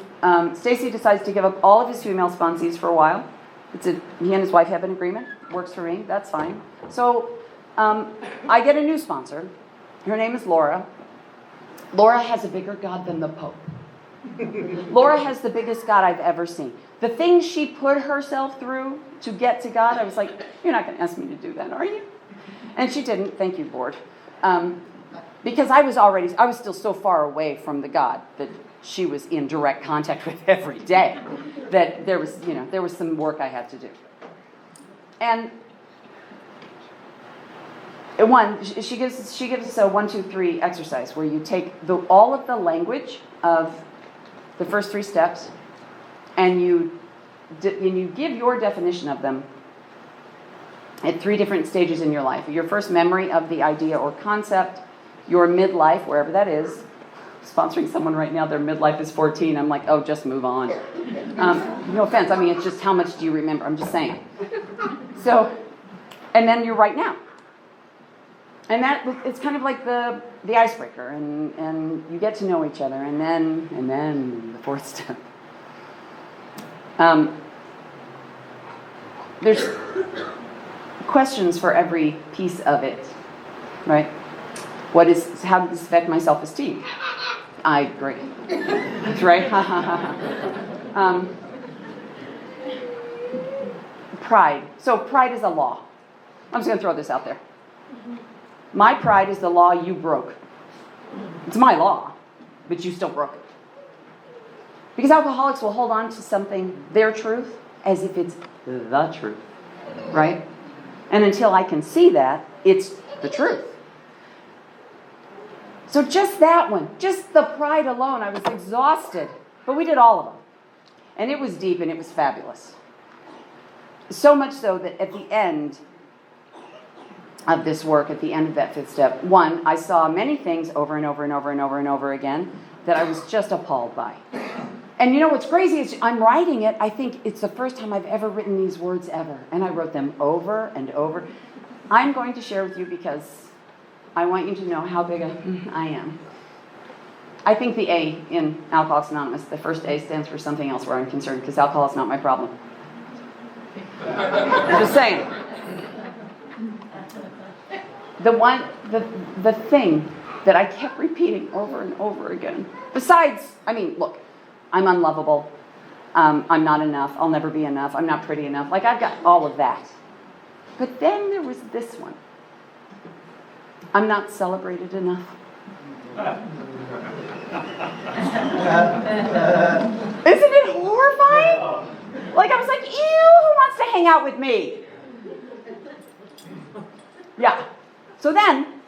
Stacy decides to give up all of his female sponsees for a while. He and his wife have an agreement. Works for me. That's fine. So, I get a new sponsor. Her name is Laura. Laura has a bigger God than the Pope. Laura has the biggest God I've ever seen. The things she put herself through to get to God, I was like, you're not going to ask me to do that, are you? And she didn't. Thank you, Lord. Because I was still so far away from the God that she was in direct contact with every day that there was some work I had to do. And she gives us a 1, 2, 3 exercise where you take all of the language of the first 3 steps and you give your definition of them at 3 different stages in your life. Your first memory of the idea or concept, your midlife, wherever that is. Sponsoring someone right now, their midlife is 14. I'm like, oh, just move on. No offense. I mean, it's just how much do you remember? I'm just saying. So, and then you're right now. And it's kind of like the icebreaker, and you get to know each other, and then the 4th step. There's questions for every piece of it, right? How did this affect my self-esteem? I agree. That's right. Pride. So pride is a law. I'm just going to throw this out there. My pride is the law you broke. It's my law, but you still broke it. Because alcoholics will hold on to something, their truth, as if it's the truth, right? And until I can see that, it's the truth. So just that one, just the pride alone, I was exhausted. But we did all of them. And it was deep and it was fabulous. So much so that at the end of this work, at the end of that 5th step, I saw many things over and over and over and over and over again that I was just appalled by. And you know what's crazy is I'm writing it, I think it's the first time I've ever written these words ever. And I wrote them over and over. I'm going to share with you because I want you to know how big I am. I think the A in Alcoholics Anonymous, the first A stands for something else where I'm concerned, because alcohol is not my problem. I'm just saying. The thing that I kept repeating over and over again, besides, look, I'm unlovable. I'm not enough. I'll never be enough. I'm not pretty enough. Like, I've got all of that. But then there was this one. I'm not celebrated enough. Isn't it horrifying? Like, I was like, ew, who wants to hang out with me? Yeah. So then,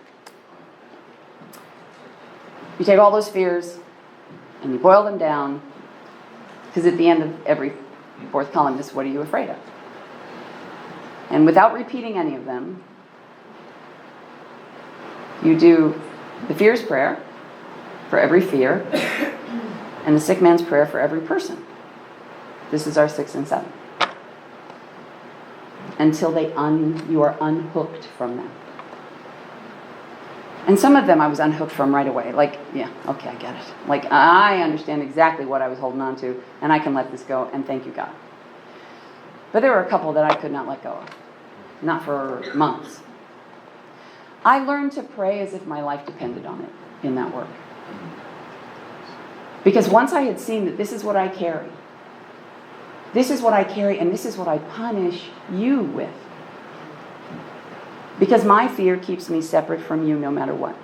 you take all those fears and you boil them down, because at the end of every 4th column is, what are you afraid of? And without repeating any of them, you do the fears prayer, for every fear, and the sick man's prayer for every person. This is our 6 and 7. Until you are unhooked from them. And some of them I was unhooked from right away. Like, yeah, okay, I get it. Like, I understand exactly what I was holding on to, and I can let this go, and thank you, God. But there were a couple that I could not let go of. Not for months. I learned to pray as if my life depended on it in that work. Because once I had seen that this is what I carry, and this is what I punish you with. Because my fear keeps me separate from you no matter what.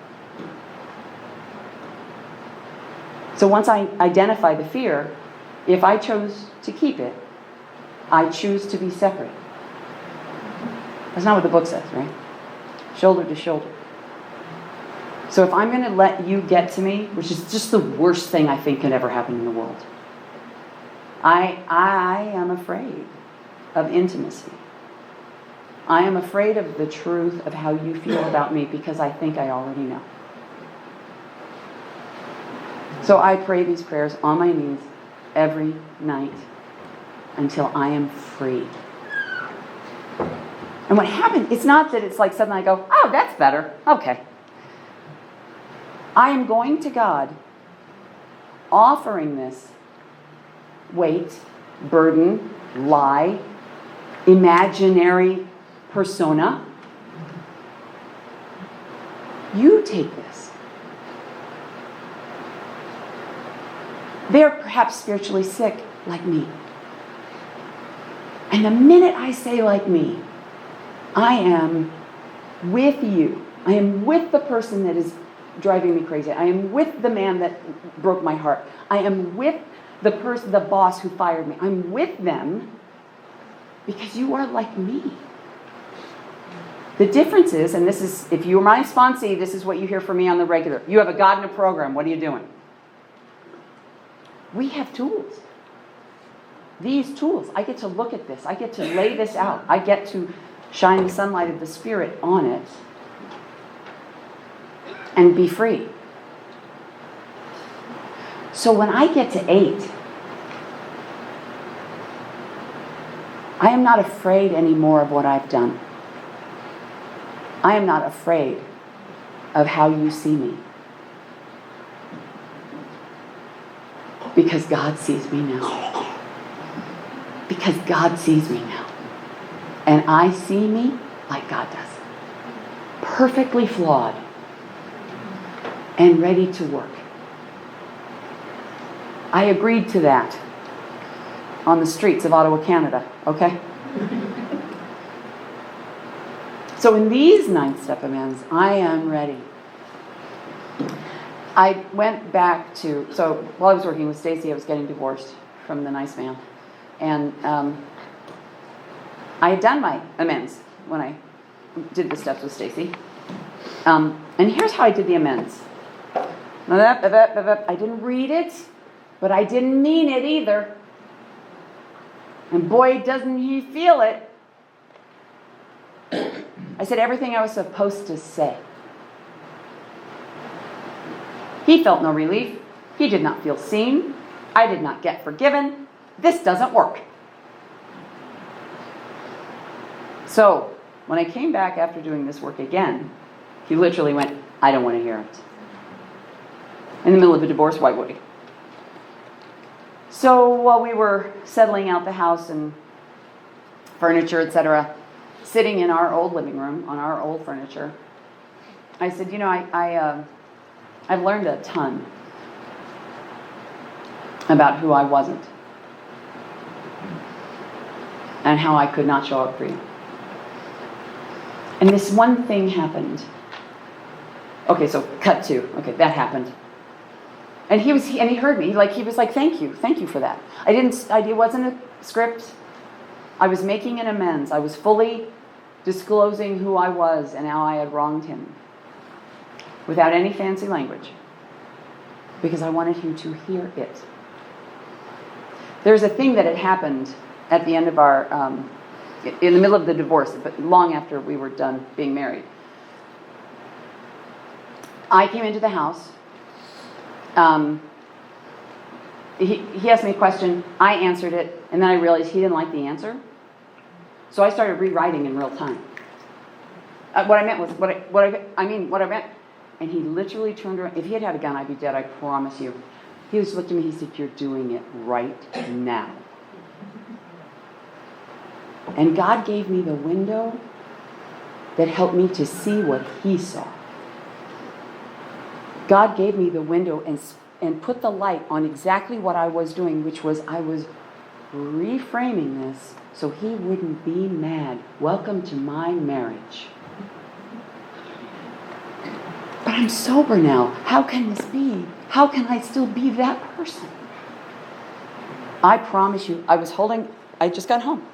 So once I identify the fear, if I chose to keep it, I choose to be separate. That's not what the book says, right? Shoulder to shoulder. So if I'm going to let you get to me, which is just the worst thing I think could ever happen in the world, I am afraid of intimacy. I am afraid of the truth of how you feel about me because I think I already know. So I pray these prayers on my knees every night until I am free. And what happened, it's not that it's like suddenly I go, oh, that's better. Okay. I am going to God offering this weight, burden, lie, imaginary persona. You take this. They're perhaps spiritually sick like me. And the minute I say like me, I am with you. I am with the person that is driving me crazy. I am with the man that broke my heart. I am with the boss who fired me. I'm with them because you are like me. The difference is, and this is, if you're my sponsee, this is what you hear from me on the regular. You have a God in a program. What are you doing? We have tools. These tools. I get to look at this. I get to lay this out. I get to shine the sunlight of the Spirit on it and be free. So when I get to 8, I am not afraid anymore of what I've done. I am not afraid of how you see me. Because God sees me now. Because God sees me now. And I see me like God does. Perfectly flawed. And ready to work. I agreed to that on the streets of Ottawa, Canada. Okay? So in these 9th step amends, I am ready. I went back to, so while I was working with Stacy, I was getting divorced from the nice man. And I had done my amends when I did the steps with Stacy. And here's how I did the amends. I didn't read it, but I didn't mean it either. And boy, doesn't he feel it. I said everything I was supposed to say. He felt no relief. He did not feel seen. I did not get forgiven. This doesn't work. So, when I came back after doing this work again, he literally went, I don't want to hear it. In the middle of a divorce, why would he? So, while we were settling out the house and furniture, etc., sitting in our old living room on our old furniture, I said, you know, I've learned a ton about who I wasn't and how I could not show up for you. And this one thing happened. Okay, so cut 2. Okay, that happened. And he heard me. He was like, thank you for that. It wasn't a script. I was making an amends. I was fully disclosing who I was and how I had wronged him. Without any fancy language. Because I wanted him to hear it. There's a thing that had happened at the end of our, in the middle of the divorce, but long after we were done being married. I came into the house he asked me a question, I answered it, and then I realized he didn't like the answer. So I started rewriting in real time. What I meant, and he literally turned around. If he had had a gun, I'd be dead, I promise you. He just looked at me, he said, you're doing it right now. And God gave me the window that helped me to see what he saw. God gave me the window and put the light on exactly what I was doing, which was I was reframing this so he wouldn't be mad. Welcome to my marriage. But I'm sober now. How can this be? How can I still be that person? I promise you, I just got home,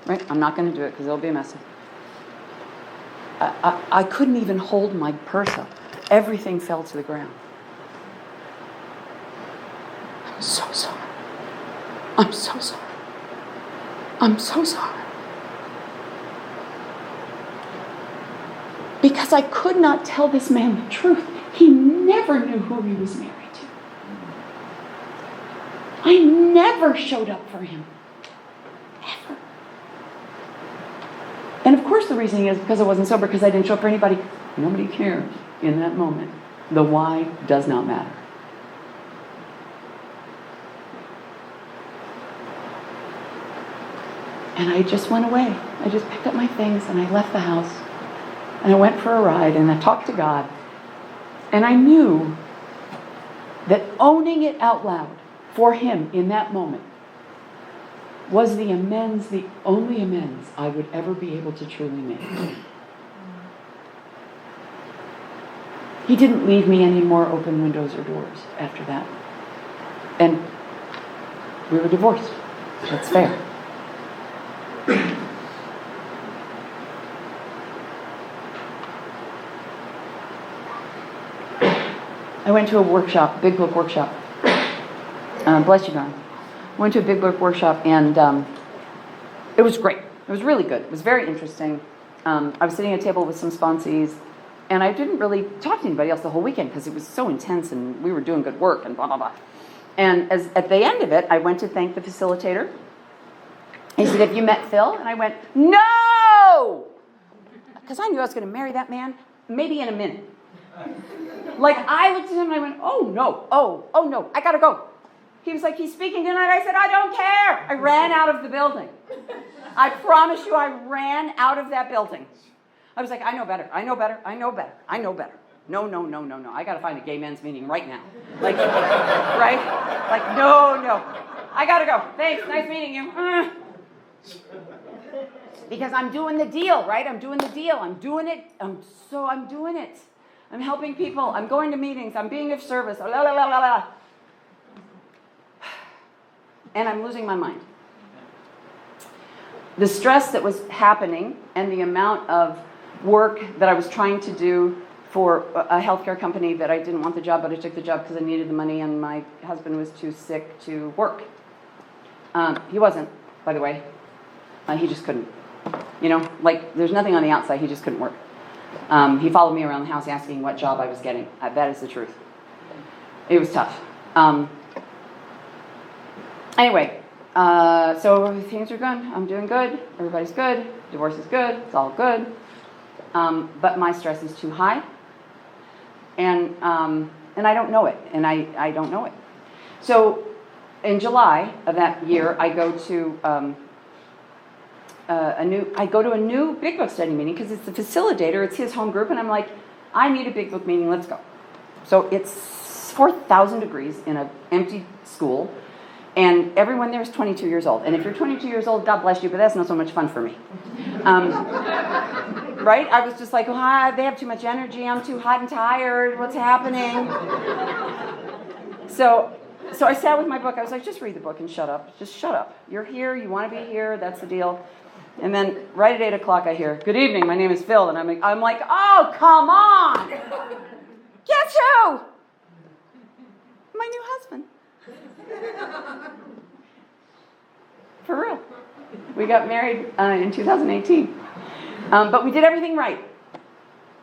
right? I'm not going to do it because it'll be messy. I couldn't even hold my purse up. Everything fell to the ground. I'm so sorry. I'm so sorry. I'm so sorry. Because I could not tell this man the truth. He never knew who he was married to. I never showed up for him. Ever. And of course the reasoning is because I wasn't sober, because I didn't show up for anybody. Nobody cares in that moment. The why does not matter. And I just went away. I just picked up my things and I left the house. And I went for a ride and I talked to God. And I knew that owning it out loud for him in that moment was the only amends I would ever be able to truly make. He didn't leave me any more open windows or doors after that. And we were divorced. That's fair. I went to a workshop, big book workshop. Bless you, God. Went to a big book workshop, and it was great. It was really good. It was very interesting. I was sitting at a table with some sponsees, and I didn't really talk to anybody else the whole weekend because it was so intense, and we were doing good work, and blah, blah, blah. And at the end of it, I went to thank the facilitator. He said, have you met Phil? And I went, no! Because I knew I was going to marry that man maybe in a minute. Like, I looked at him and I went, oh no, I gotta go. He was like, he's speaking tonight. I said, I don't care. I ran out of the building. I promise you, I ran out of that building. I was like, I know better. No. I gotta find a gay men's meeting right now. Like, right? Like, no. I gotta go. Thanks, nice meeting you. Because I'm doing the deal, right? I'm doing it. I'm doing it. I'm helping people. I'm going to meetings. I'm being of service. La, la, la, la, la. And I'm losing my mind. The stress that was happening and the amount of work that I was trying to do for a healthcare company that I didn't want the job, but I took the job because I needed the money and my husband was too sick to work. He wasn't, by the way. He just couldn't. Like, there's nothing on the outside. He just couldn't work. He followed me around the house asking what job I was getting. That is the truth. It was tough. Anyway, so things are good. I'm doing good. Everybody's good. Divorce is good. It's all good. But my stress is too high. And I don't know it. And I don't know it. So in July of that year, I go to a new Big Book study meeting because it's the facilitator, it's his home group, and I'm like, I need a Big Book meeting, let's go. So it's 4,000 degrees in an empty school, and everyone there is 22 years old. And if you're 22 years old, God bless you, but that's not so much fun for me. Right? I was just like, they have too much energy, I'm too hot and tired, what's happening? So I sat with my book, I was like, just read the book and shut up. Just shut up. You're here, you want to be here, that's the deal. And then right at 8 o'clock I hear, good evening, my name is Phil. And I'm like, oh, come on. Guess who? My new husband. For real. We got married in 2018. But we did everything right.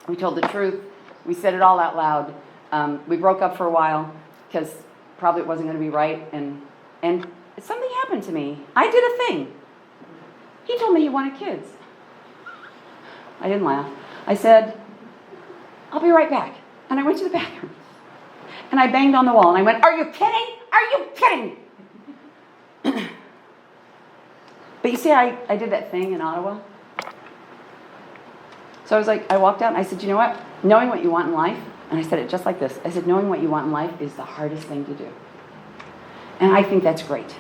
We told the truth. We said it all out loud. We broke up for a while. because probably it wasn't going to be right. And something happened to me. I did a thing. He told me he wanted kids. I didn't laugh. I said, I'll be right back. And I went to the bathroom. And I banged on the wall and I went, are you kidding? Are you kidding? But you see, I did that thing in Ottawa. So I was like, I walked out and I said, you know what? Knowing what you want in life, and I said it just like this. I said, knowing what you want in life is the hardest thing to do. And I think that's great.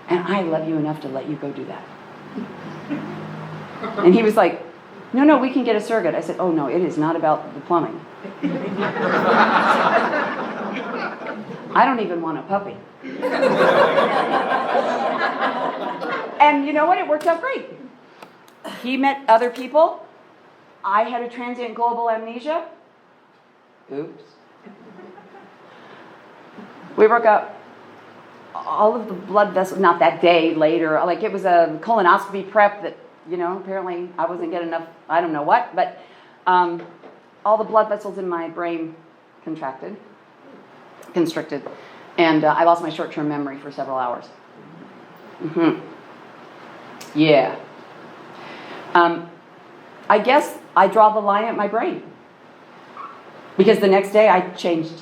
And I love you enough to let you go do that. And he was like, no, we can get a surrogate. I said, oh no, it is not about the plumbing. I don't even want a puppy. And you know what? It worked out great. He met other people. I had a transient global amnesia. Oops. We broke up. All of the blood vessels, not that day, later, like it was a colonoscopy prep that, apparently I wasn't getting enough, I don't know what, but all the blood vessels in my brain constricted, and I lost my short-term memory for several hours. Yeah. I guess I draw the line at my brain. Because the next day I changed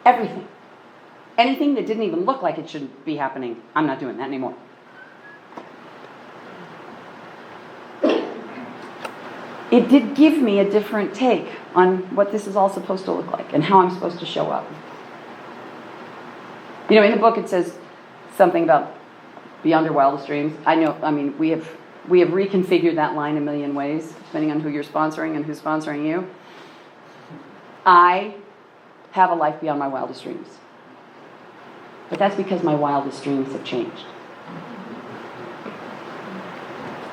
everything. Anything that didn't even look like it should be happening, I'm not doing that anymore. It did give me a different take on what this is all supposed to look like and how I'm supposed to show up. In the book it says something about beyond your wildest dreams. We have reconfigured that line a million ways, depending on who you're sponsoring and who's sponsoring you. I have a life beyond my wildest dreams. But that's because my wildest dreams have changed.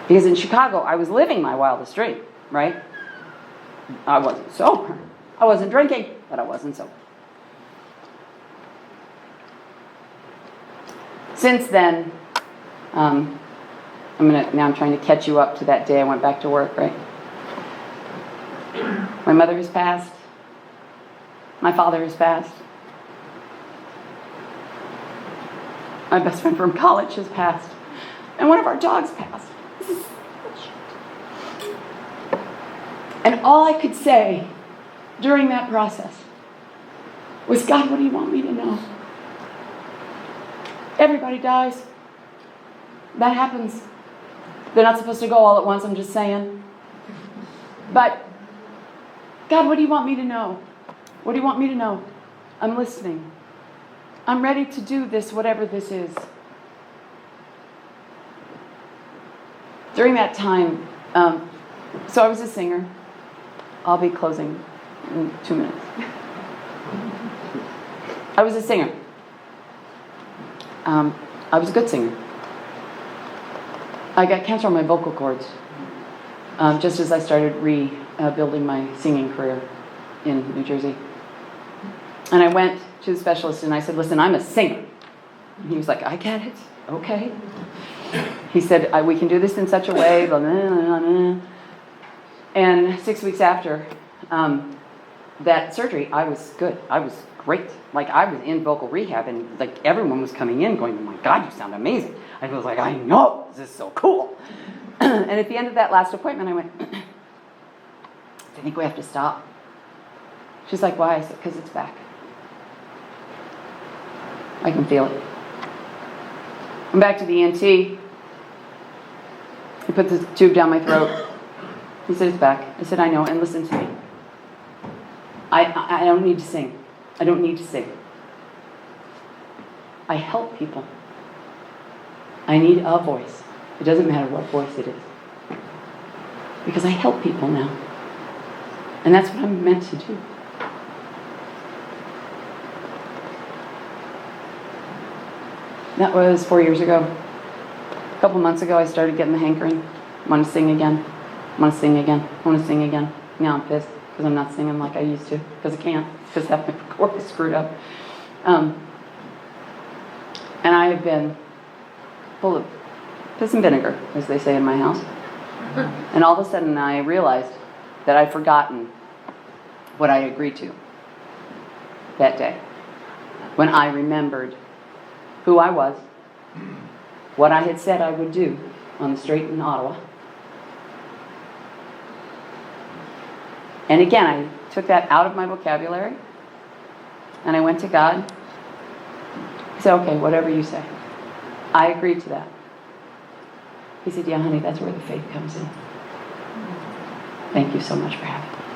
Because in Chicago, I was living my wildest dream, right? I wasn't sober. I wasn't drinking, but I wasn't sober. Since then, I'm trying to catch you up to that day I went back to work, right? My mother has passed. My father has passed. My best friend from college has passed. And one of our dogs passed. This is bullshit. And all I could say during that process was, God, what do you want me to know? Everybody dies. That happens. They're not supposed to go all at once, I'm just saying. But, God, what do you want me to know? What do you want me to know? I'm listening. I'm ready to do this, whatever this is. During that time, so I was a singer. I'll be closing in 2 minutes. I was a singer. I was a good singer. I got cancer on my vocal cords just as I started rebuilding my singing career in New Jersey. And I went to the specialist and I said, listen, I'm a singer. And he was like, I get it. Okay. He said, we can do this in such a way. Blah, blah, blah, blah. And 6 weeks after that surgery, I was good. I was great. Like, I was in vocal rehab and like everyone was coming in going, oh my God, you sound amazing. I was like, I know, this is so cool. And at the end of that last appointment, I went, I think we have to stop. She's like, why? I said, because it's back. I can feel it. I'm back to the ENT. He put the tube down my throat. He said, it's back. I said, I know, and listen to me. I don't need to sing. I don't need to sing. I help people. I need a voice. It doesn't matter what voice it is. Because I help people now. And that's what I'm meant to do. That was 4 years ago. A couple months ago, I started getting the hankering. I want to sing again. I want to sing again. I want to sing again. Now I'm pissed because I'm not singing like I used to. Because I can't. Because half my cord is screwed up. And I have been full of piss and vinegar, as they say in my house. And all of a sudden, I realized that I'd forgotten what I agreed to that day. when I remembered who I was, what I had said I would do on the street in Ottawa. And again, I took that out of my vocabulary, and I went to God. He said, okay, whatever you say. I agreed to that. He said, yeah, honey, that's where the faith comes in. Thank you so much for having me.